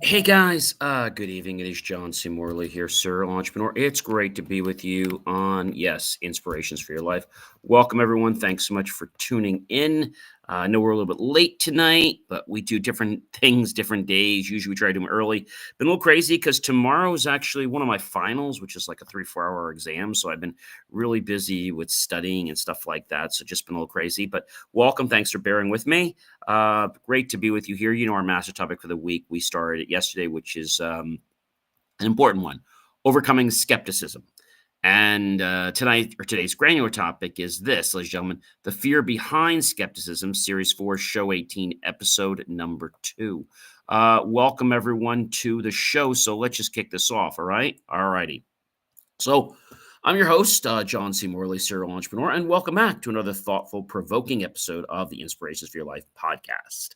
Hey guys, good evening. It is John C. Morley here, Serial Entrepreneur. It's great to be with you on, yes, Inspirations for Your Life. Welcome, everyone. Thanks so much for tuning in. I know we're a little bit late tonight, but we do different things, different days. Usually we try to do them early. Been a little crazy because tomorrow is actually one of my finals, which is like a 3 4 hour exam. So I've been really busy with studying and stuff like that. So just been a little crazy, but welcome. Thanks for bearing with me. Great to be with you here. You know, our master topic for the week, we started it yesterday, which is an important one, overcoming skepticism. And today's granular topic is this, ladies and gentlemen, the fear behind skepticism, series 4, show 18, episode number 2. Welcome everyone to the show. So let's just kick this off. All right. All righty. So, I'm your host, John C. Morley, serial entrepreneur, and welcome back to another thoughtful, provoking episode of the Inspirations for Your Life podcast.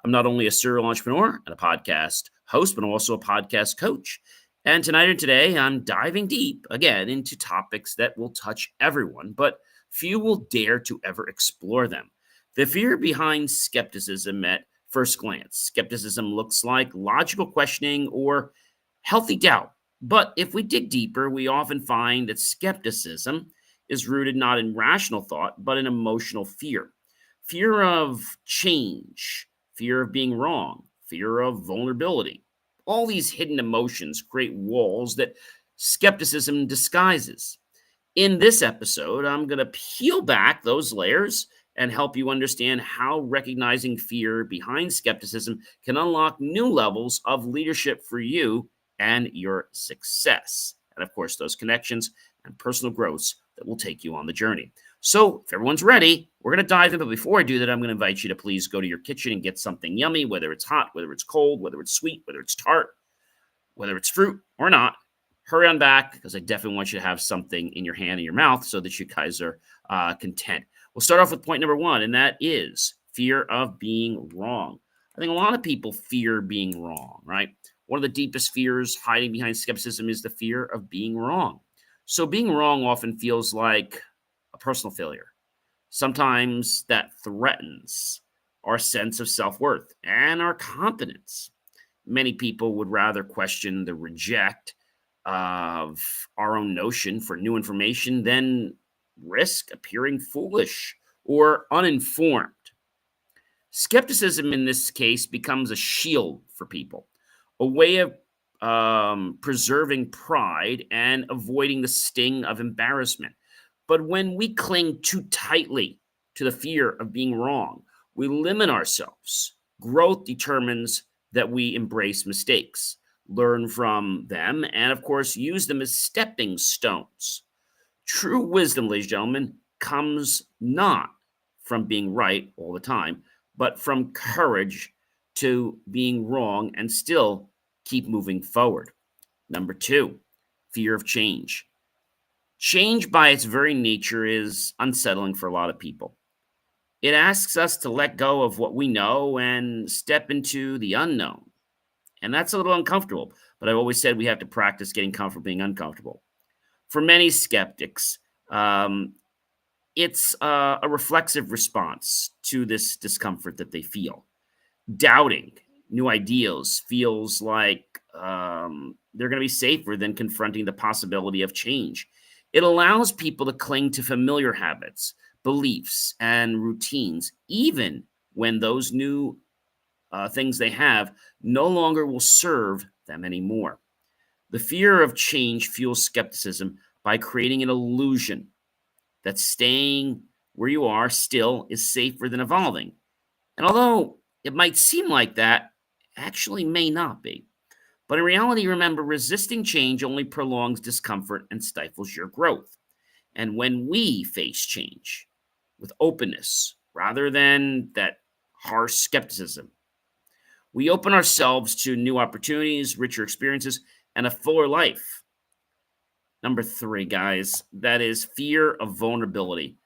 I'm not only a serial entrepreneur and a podcast host, but I'm also a podcast coach. And tonight and today, I'm diving deep again into topics that will touch everyone, but few will dare to ever explore them. The fear behind skepticism at first glance. Skepticism looks like logical questioning or healthy doubt. But if we dig deeper, we often find that skepticism is rooted not in rational thought, but in emotional fear. Fear of change, fear of being wrong, fear of vulnerability. All these hidden emotions create walls that skepticism disguises. In this episode, I'm going to peel back those layers and help you understand how recognizing fear behind skepticism can unlock new levels of leadership for you and your success. And of course, those connections and personal growths that will take you on the journey. So if everyone's ready, we're going to dive in. But before I do that, I'm going to invite you to please go to your kitchen and get something yummy, whether it's hot, whether it's cold, whether it's sweet, whether it's tart, whether it's fruit or not. Hurry on back because I definitely want you to have something in your hand and your mouth so that you guys are content. We'll start off with point number 1, and that is fear of being wrong. I think a lot of people fear being wrong, right? One of the deepest fears hiding behind skepticism is the fear of being wrong. So being wrong often feels like a personal failure. Sometimes that threatens our sense of self-worth and our confidence. Many people would rather question the reject of our own notion for new information than risk appearing foolish or uninformed. Skepticism in this case becomes a shield for people, a way of preserving pride and avoiding the sting of embarrassment. But when we cling too tightly to the fear of being wrong, we limit ourselves. Growth determines that we embrace mistakes, learn from them, and of course, use them as stepping stones. True wisdom, ladies and gentlemen, comes not from being right all the time, but from courage to being wrong and still keep moving forward. Number 2, fear of change. Change by its very nature is unsettling for a lot of people. It asks us to let go of what we know and step into the unknown. And that's a little uncomfortable, but I've always said we have to practice getting comfortable being uncomfortable. For many skeptics, it's a reflexive response to this discomfort that they feel. Doubting new ideas feels like they're going to be safer than confronting the possibility of change. It allows people to cling to familiar habits, beliefs, and routines, even when those new things they have no longer will serve them anymore. The fear of change fuels skepticism by creating an illusion that staying where you are still is safer than evolving. And although it might seem like that, actually may not be. But in reality, remember, resisting change only prolongs discomfort and stifles your growth. And when we face change with openness rather than that harsh skepticism, we open ourselves to new opportunities, richer experiences, and a fuller life. Number 3, guys, that is fear of vulnerability.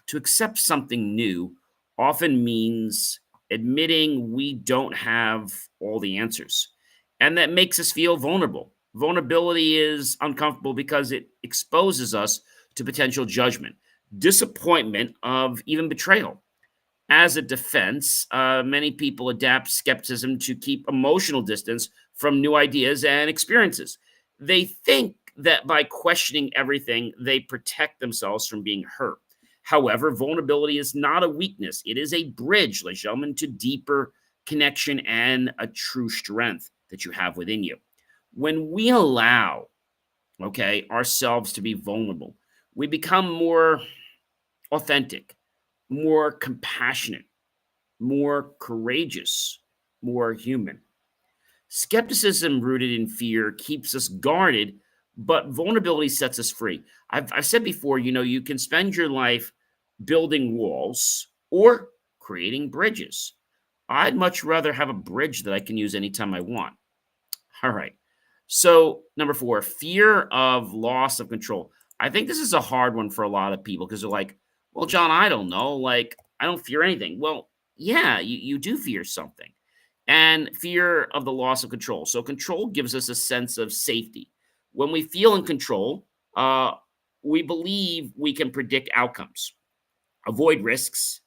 To accept something new often means admitting we don't have all the answers. And that makes us feel vulnerable. Vulnerability is uncomfortable because it exposes us to potential judgment, disappointment, of even betrayal. As a defense, many people adapt skepticism to keep emotional distance from new ideas and experiences. They think that by questioning everything, they protect themselves from being hurt. However, vulnerability is not a weakness, it is a bridge, ladies and gentlemen, to deeper connection and a true strength that you have within you. When we allow, okay, ourselves to be vulnerable, we become more authentic, more compassionate, more courageous, more human. Skepticism rooted in fear keeps us guarded, but vulnerability sets us free. I've said before, you can spend your life building walls or creating bridges. I'd much rather have a bridge that I can use anytime I want. All right. So, number four, fear of loss of control. I think this is a hard one for a lot of people because they're like, well, John, I don't know. Like, I don't fear anything. Well, yeah, you do fear something. And fear of the loss of control. So, control gives us a sense of safety. When we feel in control, we believe we can predict outcomes, avoid risks,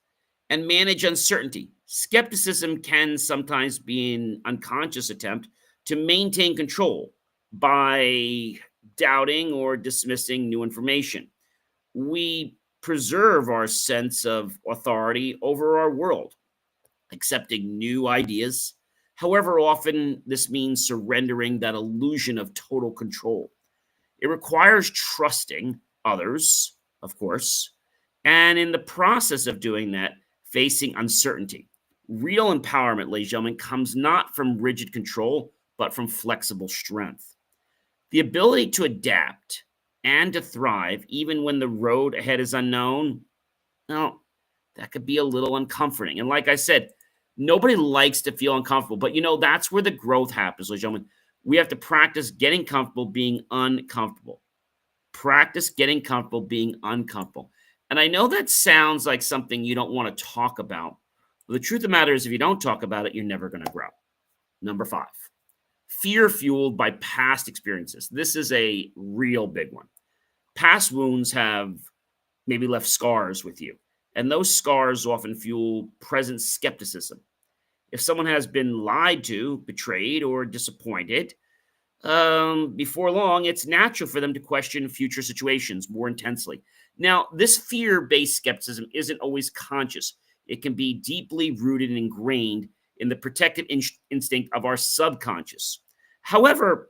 and manage uncertainty. Skepticism can sometimes be an unconscious attempt to maintain control by doubting or dismissing new information. We preserve our sense of authority over our world, accepting new ideas. However, often this means surrendering that illusion of total control. It requires trusting others, of course, and in the process of doing that, facing uncertainty. Real empowerment, ladies and gentlemen, comes not from rigid control, but from flexible strength. The ability to adapt and to thrive, even when the road ahead is unknown, well, that could be a little uncomforting. And like I said, nobody likes to feel uncomfortable, but that's where the growth happens, ladies and gentlemen. We have to practice getting comfortable being uncomfortable. Practice getting comfortable being uncomfortable. And I know that sounds like something you don't want to talk about. But the truth of the matter is, if you don't talk about it, you're never going to grow. Number five, fear fueled by past experiences. This is a real big one. Past wounds have maybe left scars with you, and those scars often fuel present skepticism. If someone has been lied to, betrayed, or disappointed, before long, it's natural for them to question future situations more intensely. Now, this fear based skepticism isn't always conscious, it can be deeply rooted and ingrained in the protective instinct of our subconscious. However,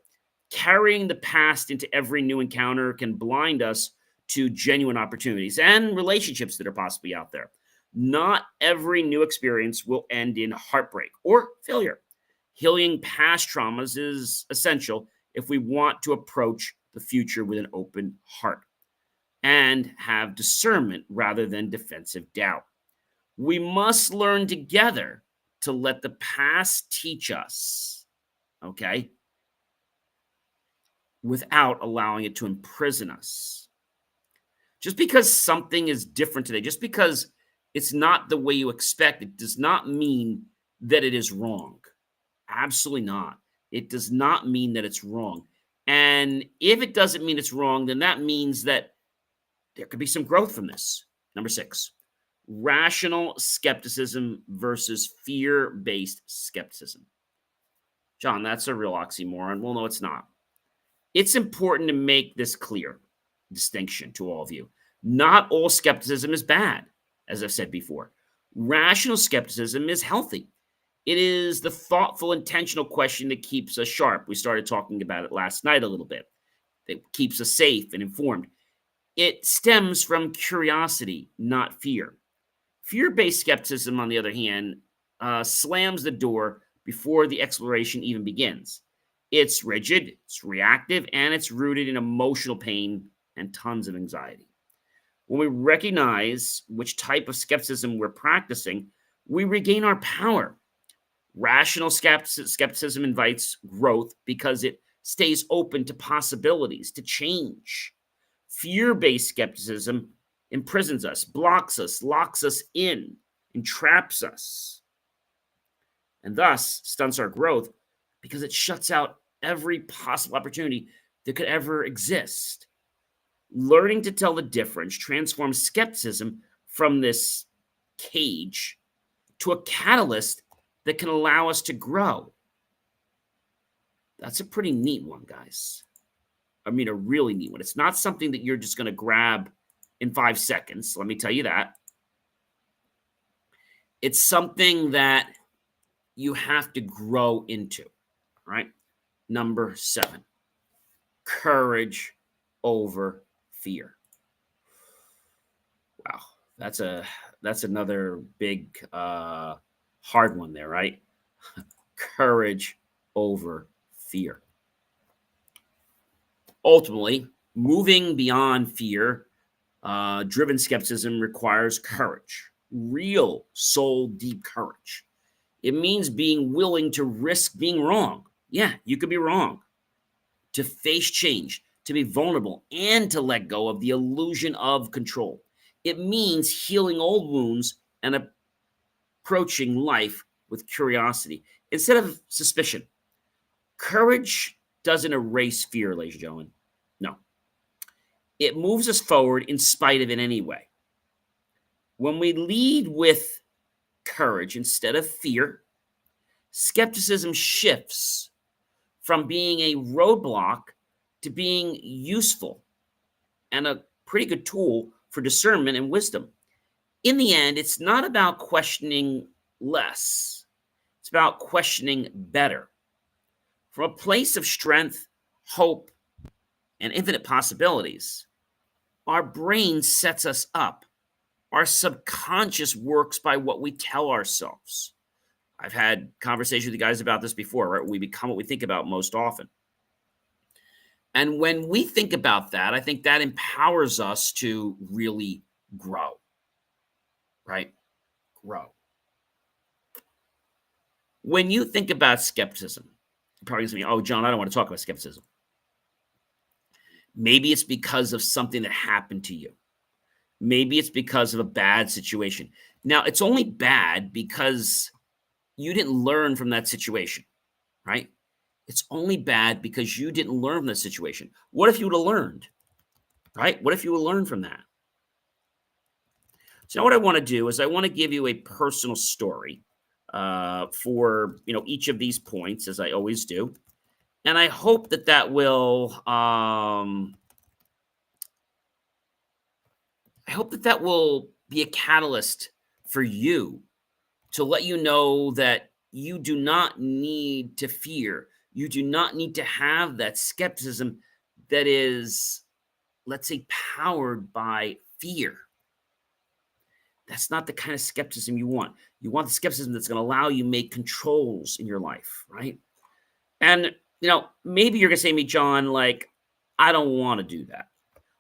carrying the past into every new encounter can blind us to genuine opportunities and relationships that are possibly out there. Not every new experience will end in heartbreak or failure. Healing past traumas is essential if we want to approach the future with an open heart and have discernment rather than defensive doubt. We must learn together to let the past teach us, okay, without allowing it to imprison us. Just because something is different today, just because it's not the way you expect, it does not mean that it is wrong. Absolutely not. It does not mean that it's wrong. And if it doesn't mean it's wrong, then that means that there could be some growth from this. Number six, rational skepticism versus fear based skepticism. John, that's a real oxymoron. Well, no, it's not. It's important to make this clear distinction to all of you. Not all skepticism is bad, as I've said before. Rational skepticism is healthy. It is the thoughtful, intentional question that keeps us sharp. We started talking about it last night a little bit. That keeps us safe and informed. It stems from curiosity, not fear. Fear-based skepticism, on the other hand, slams the door before the exploration even begins. It's rigid, it's reactive, and it's rooted in emotional pain and tons of anxiety. When we recognize which type of skepticism we're practicing, we regain our power. Rational skepticism invites growth because it stays open to possibilities, to change. Fear-based skepticism imprisons us, blocks us, locks us in, entraps us, and thus stunts our growth because it shuts out every possible opportunity that could ever exist. Learning to tell the difference transforms skepticism from this cage to a catalyst that can allow us to grow. That's a pretty neat one, guys. I mean, a really neat one. It's not something that you're just going to grab in 5 seconds. Let me tell you that. It's something that you have to grow into, right? Number 7, courage over fear. Wow, that's another big hard one there, right? Courage over fear. Ultimately, moving beyond fear, driven skepticism requires courage, real soul deep courage. It means being willing to risk being wrong. Yeah, you could be wrong. To face change, to be vulnerable, and to let go of the illusion of control. It means healing old wounds and approaching life with curiosity instead of suspicion. Courage doesn't erase fear, ladies and gentlemen. No, it moves us forward in spite of it anyway. When we lead with courage instead of fear, skepticism shifts from being a roadblock to being useful and a pretty good tool for discernment and wisdom. In the end, it's not about questioning less, it's about questioning better. From a place of strength, hope, and infinite possibilities, our brain sets us up. Our subconscious works by what we tell ourselves. I've had conversations with you guys about this before, right? We become what we think about most often. And when we think about that, I think that empowers us to really grow, right? Grow. When you think about skepticism, you're probably going to say, oh, John, I don't want to talk about skepticism. Maybe it's because of something that happened to you. Maybe it's because of a bad situation. Now, it's only bad because you didn't learn from that situation, right? It's only bad because you didn't learn from that situation. What if you would have learned, right? What if you would learn from that? So now what I want to do is I want to give you a personal story for each of these points, as I always do, and I hope that will be a catalyst for you to let you know that you do not need to fear. You do not need to have that skepticism that is, let's say, powered by fear. That's not the kind of skepticism you want. You want the skepticism that's going to allow you make controls in your life, right? And, maybe you're going to say to me, John, like, I don't want to do that.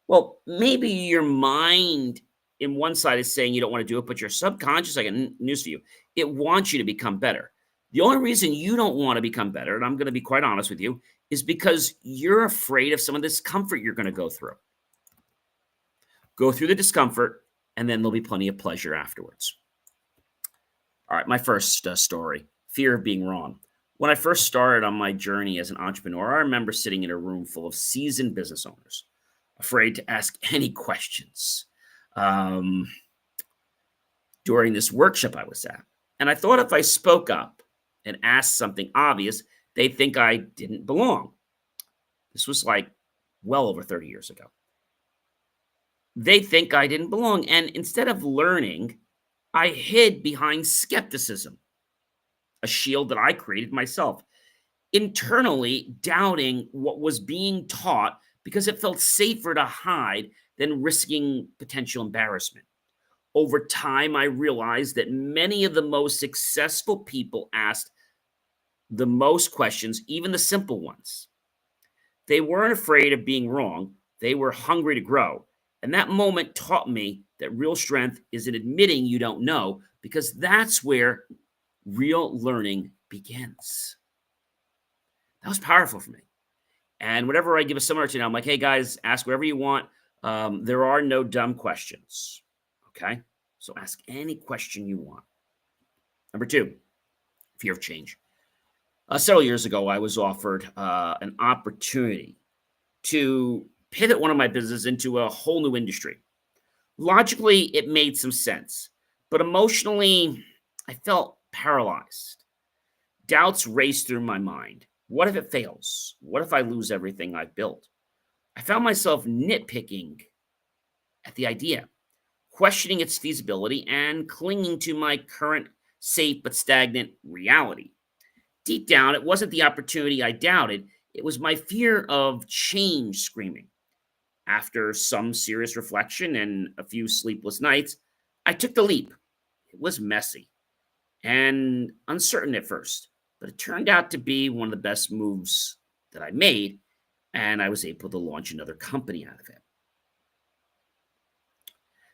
Well, maybe your mind in one side is saying you don't want to do it, but your subconscious, I got news for you, it wants you to become better. The only reason you don't want to become better, and I'm going to be quite honest with you, is because you're afraid of some of the discomfort you're going to go through. Go through the discomfort, and then there'll be plenty of pleasure afterwards. All right, my first story, fear of being wrong. When I first started on my journey as an entrepreneur, I remember sitting in a room full of seasoned business owners, afraid to ask any questions during this workshop I was at. And I thought if I spoke up and asked something obvious, they'd think I didn't belong. This was like well over 30 years ago. They think I didn't belong. And instead of learning, I hid behind skepticism, a shield that I created myself, internally doubting what was being taught because it felt safer to hide than risking potential embarrassment. Over time, I realized that many of the most successful people asked the most questions, even the simple ones. They weren't afraid of being wrong. They were hungry to grow. And that moment taught me that real strength is in admitting you don't know, because that's where real learning begins. That was powerful for me. And whenever I give a seminar to now, I'm like, hey guys, ask whatever you want. There are no dumb questions. Okay? So ask any question you want. Number 2, fear of change. Several years ago, I was offered an opportunity to pivot one of my businesses into a whole new industry. Logically, it made some sense, but emotionally, I felt paralyzed. Doubts raced through my mind. What if it fails? What if I lose everything I've built? I found myself nitpicking at the idea, questioning its feasibility, and clinging to my current safe but stagnant reality. Deep down, it wasn't the opportunity I doubted, it was my fear of change screaming. After some serious reflection and a few sleepless nights, I took the leap. It was messy and uncertain at first, but it turned out to be one of the best moves that I made, and I was able to launch another company out of it.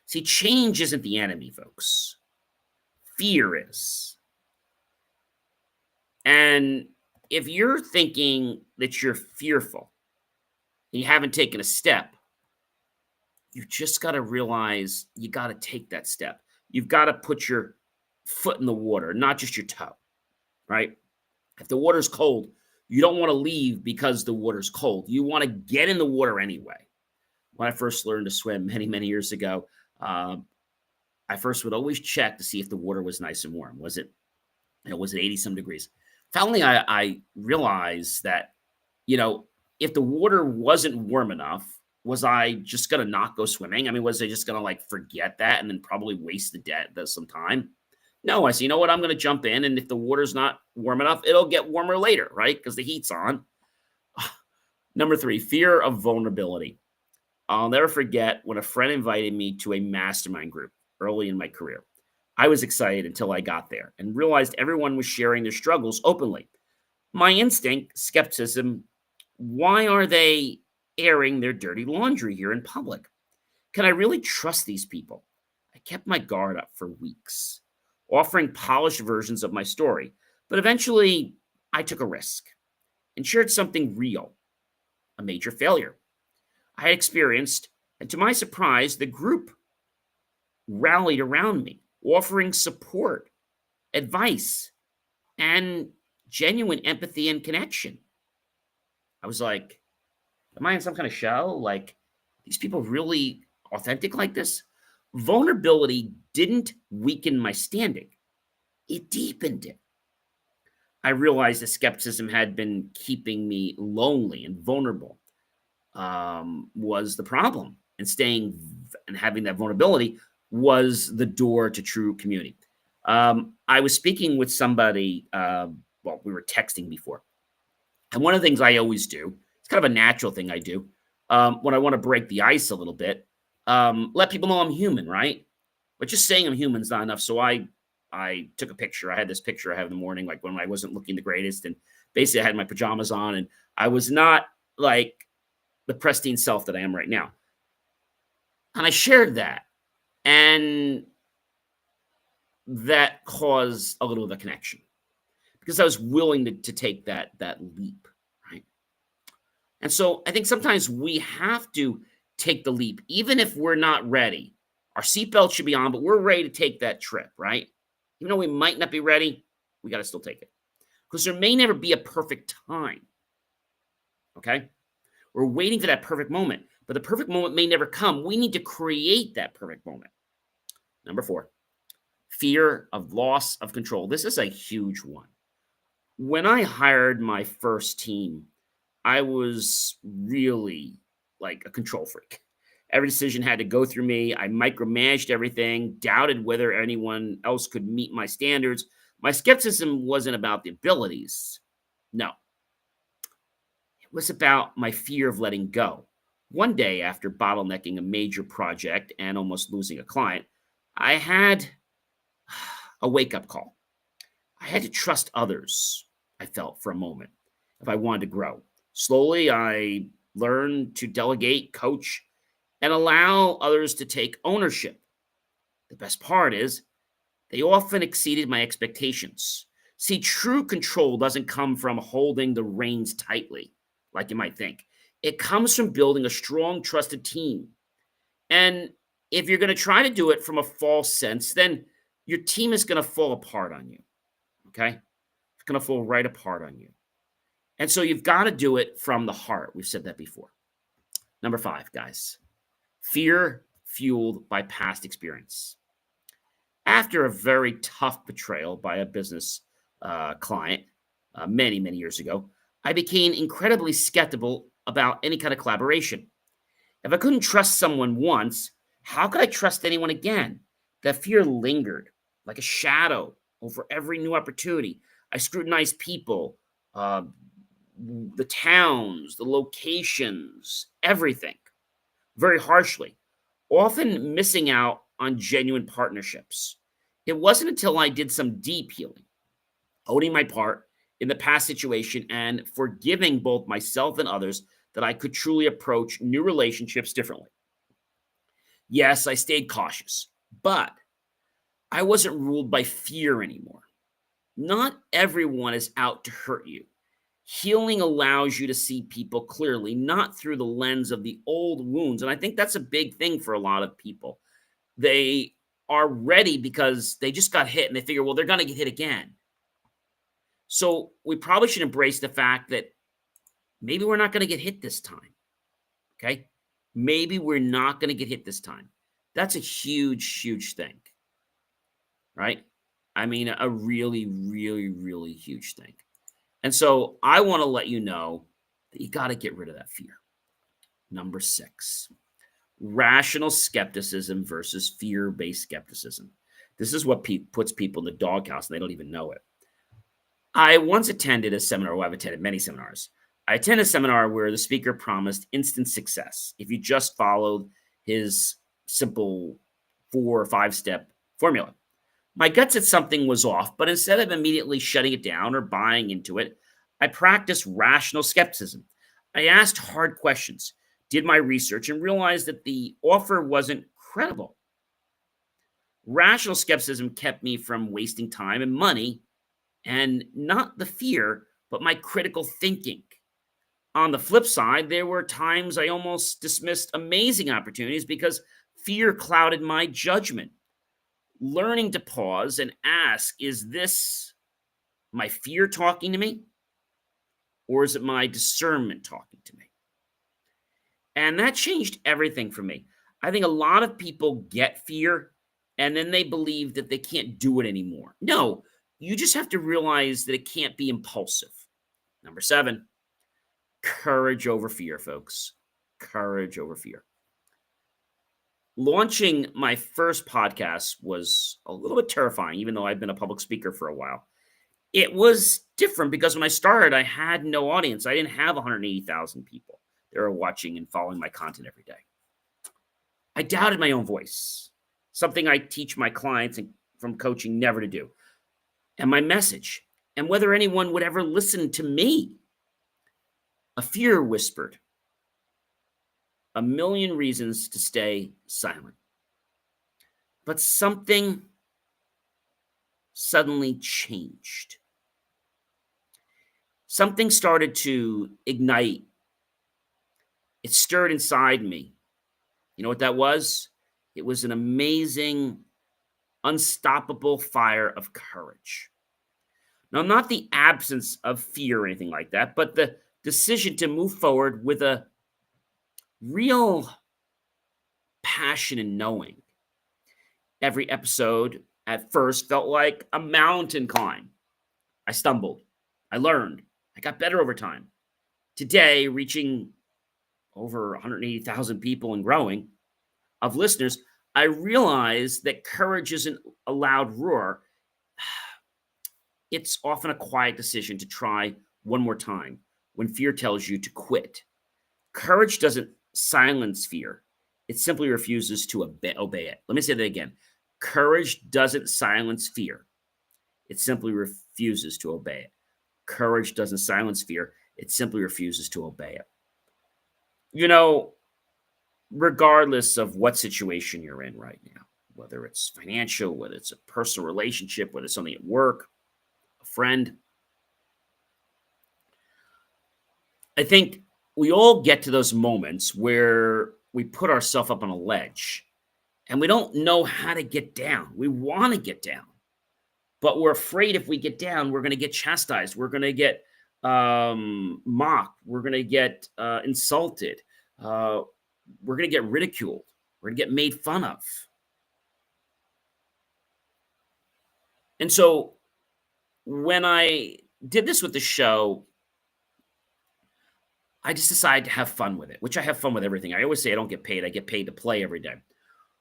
See, change isn't the enemy, folks. Fear is. And if you're thinking that you're fearful and you haven't taken a step, you just got to realize you got to take that step. You've got to put your foot in the water, not just your toe, right? If the water's cold, you don't want to leave because the water's cold. You want to get in the water anyway. When I first learned to swim many, many years ago, I first would always check to see if the water was nice and warm. Was it 80 some degrees? Finally, I realized that, if the water wasn't warm enough, was I just going to not go swimming? I mean, was I just going to like forget that and then probably waste some time? No, I said, you know what? I'm going to jump in. And if the water's not warm enough, it'll get warmer later, right? Because the heat's on. Number 3, fear of vulnerability. I'll never forget when a friend invited me to a mastermind group early in my career. I was excited until I got there and realized everyone was sharing their struggles openly. My instinct, skepticism, why are they airing their dirty laundry here in public? Can I really trust these people? I kept my guard up for weeks, offering polished versions of my story, but eventually I took a risk and shared something real, a major failure I had experienced, and to my surprise, the group rallied around me, offering support, advice, and genuine empathy and connection. I was like, am I in some kind of show? Like, these people really authentic like this? Vulnerability didn't weaken my standing, it deepened it. I realized that skepticism had been keeping me lonely and vulnerable, was the problem. And staying and having that vulnerability was the door to true community. I was speaking with somebody, we were texting before. And one of the things I always do, it's kind of a natural thing I do, when I want to break the ice a little bit, let people know I'm human, right? But just saying I'm human is not enough. So I took a picture. I had this picture I have in the morning, like when I wasn't looking the greatest. And basically I had my pajamas on and I was not like the pristine self that I am right now. And I shared that. And that caused a little of a connection because I was willing to take that leap, right? And so I think sometimes we have to take the leap, even if we're not ready. Our seatbelt should be on, but we're ready to take that trip, right? Even though we might not be ready, we got to still take it because there may never be a perfect time, okay? We're waiting for that perfect moment, but the perfect moment may never come. We need to create that perfect moment. Number 4, fear of loss of control. This is a huge one. When I hired my first team, I was really like a control freak. Every decision had to go through me. I micromanaged everything, doubted whether anyone else could meet my standards. My skepticism wasn't about the abilities. No, it was about my fear of letting go. One day, after bottlenecking a major project and almost losing a client, I had a wake-up call. I had to trust others, I felt for a moment, if I wanted to grow. Slowly, I learned to delegate, coach, and allow others to take ownership. The best part is, they often exceeded my expectations. See, true control doesn't come from holding the reins tightly, like you might think. It comes from building a strong, trusted team. And if you're going to try to do it from a false sense, then your team is going to fall apart on you. Okay? It's going to fall right apart on you. And so you've got to do it from the heart. We've said that before. Number 5, guys, fear fueled by past experience. After a very tough betrayal by a business client many, many years ago, I became incredibly skeptical about any kind of collaboration. If I couldn't trust someone once, how could I trust anyone again? That fear lingered like a shadow over every new opportunity. I scrutinized people, uh, the towns, the locations, everything very harshly, often missing out on genuine partnerships. It wasn't until I did some deep healing, owning my part in the past situation and forgiving both myself and others, that I could truly approach new relationships differently. Yes, I stayed cautious, but I wasn't ruled by fear anymore. Not everyone is out to hurt you. Healing allows you to see people clearly, not through the lens of the old wounds. And I think that's a big thing for a lot of people. They are ready because they just got hit and they figure, well, they're going to get hit again. So we probably should embrace the fact that maybe we're not going to get hit this time. Okay. Maybe we're not going to get hit this time. That's a huge, huge thing. Right. I mean, a really, really, really huge thing. And so I want to let you know that you got to get rid of that fear. Number 6, rational skepticism versus fear-based skepticism. This is what puts people in the doghouse and they don't even know it. I once attended a seminar, well, I've attended many seminars. I attended a seminar where the speaker promised instant success if you just followed his simple 4 or 5-step formula. My gut said something was off, but instead of immediately shutting it down or buying into it, I practiced rational skepticism. I asked hard questions, did my research, and realized that the offer wasn't credible. Rational skepticism kept me from wasting time and money, and not the fear, but my critical thinking. On the flip side, there were times I almost dismissed amazing opportunities because fear clouded my judgment. Learning to pause and ask, is this my fear talking to me? Or is it my discernment talking to me? And that changed everything for me. I think a lot of people get fear and then they believe that they can't do it anymore. No, you just have to realize that it can't be impulsive. Number 7, courage over fear, folks. Courage over fear. Launching my first podcast was a little bit terrifying, even though I've been a public speaker for a while. It was different because when I started, I had no audience. I didn't have 180,000 people that were watching and following my content every day. I doubted my own voice, something I teach my clients from coaching never to do, and my message, and whether anyone would ever listen to me. A fear whispered, a million reasons to stay silent. But something suddenly changed. Something started to ignite. It stirred inside me. You know what that was? It was an amazing, unstoppable fire of courage. Now, not the absence of fear or anything like that, but the decision to move forward with a real passion and knowing. Every episode at first felt like a mountain climb. I stumbled. I learned. I got better over time. Today, reaching over 180,000 people and growing of listeners, I realize that courage isn't a loud roar. It's often a quiet decision to try one more time when fear tells you to quit. Courage doesn't silence fear. It simply refuses to obey it. Let me say that again. Courage doesn't silence fear. It simply refuses to obey it. Courage doesn't silence fear. It simply refuses to obey it. You know, regardless of what situation you're in right now, whether it's financial, whether it's a personal relationship, whether it's something at work, a friend, I think we all get to those moments where we put ourselves up on a ledge and we don't know how to get down. We want to get down, but we're afraid if we get down, we're going to get chastised. We're going to get mocked. We're going to get insulted. We're going to get ridiculed. We're going to get made fun of. And so when I did this with the show, I just decided to have fun with it, which I have fun with everything. I always say I don't get paid. I get paid to play every day.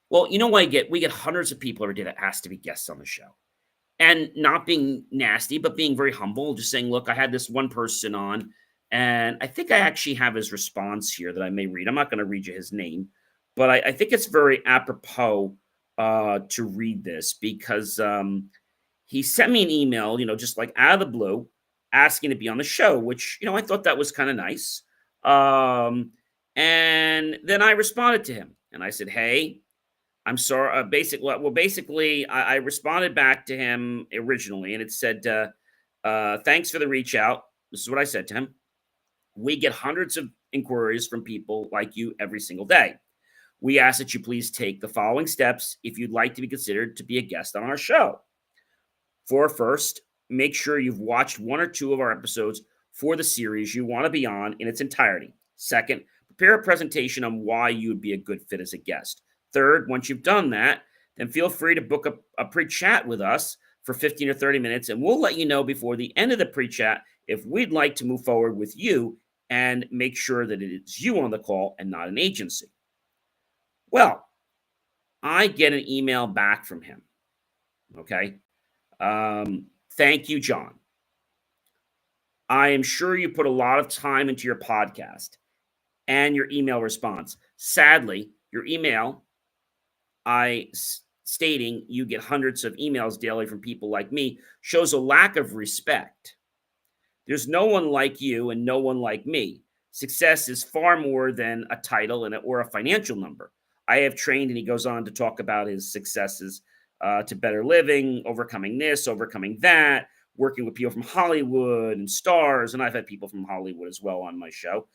Well, you know what I get? We get hundreds of people every day that ask to be guests on the show. And not being nasty, but being very humble, just saying, look, I had this one person on, and I think I actually have his response here that I may read. I'm not going to read you his name, but I think it's very apropos to read this because he sent me an email, just like out of the blue, asking to be on the show, which, I thought that was kind of nice. Um, and then I responded to him and I said, hey, I'm sorry. Basically, I responded back to him originally, and it said, "Thanks for the reach out." This is what I said to him. We get hundreds of inquiries from people like you every single day. We ask that you please take the following steps if you'd like to be considered to be a guest on our show. For first, make sure you've watched one or two of our episodes for the series you want to be on in its entirety. Second, prepare a presentation on why you would be a good fit as a guest. Third, once you've done that, then feel free to book a pre chat with us for 15 or 30 minutes, and we'll let you know before the end of the pre chat if we'd like to move forward with you and make sure that it is you on the call and not an agency. Well, I get an email back from him. Okay. Thank you, John. I am sure you put a lot of time into your podcast and your email response. Sadly, your email, stating you get hundreds of emails daily from people like me, shows a lack of respect. There's no one like you and no one like me. Success is far more than a title or a financial number. I have trained, and he goes on to talk about his successes to better living, overcoming this, overcoming that, working with people from Hollywood and stars. And I've had people from Hollywood as well on my show.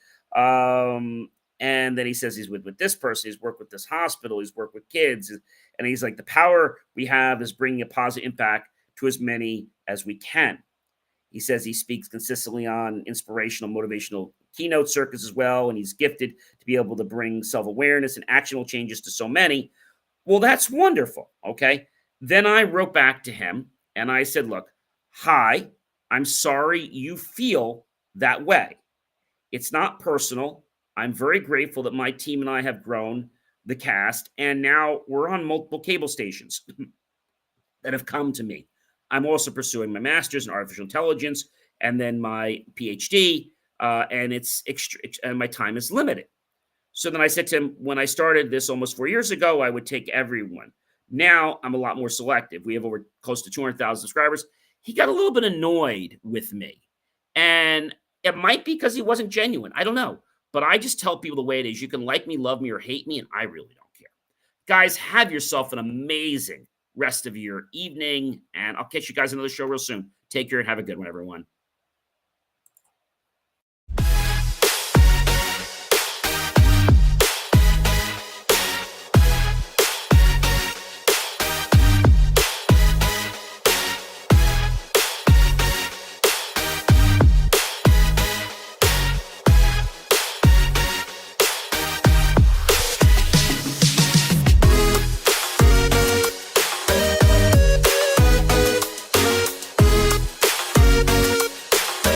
And then he says he's with this person, he's worked with this hospital, he's worked with kids. And he's like, the power we have is bringing a positive impact to as many as we can. He says he speaks consistently on inspirational, motivational keynote circuits as well. And he's gifted to be able to bring self-awareness and actionable changes to so many. Well, that's wonderful. Okay. Then I wrote back to him and I said, look, hi, I'm sorry you feel that way. It's not personal. I'm very grateful that my team and I have grown the cast, and now we're on multiple cable stations that have come to me. I'm also pursuing my master's in artificial intelligence and then my PhD, and my time is limited. So then I said to him, when I started this almost 4 years ago, I would take everyone. Now I'm a lot more selective. We have over close to 200,000 subscribers. He got a little bit annoyed with me. And it might be because he wasn't genuine. I don't know. But I just tell people the way it is. You can like me, love me, or hate me, and I really don't care. Guys, have yourself an amazing rest of your evening, and I'll catch you guys on another show real soon. Take care and have a good one, everyone.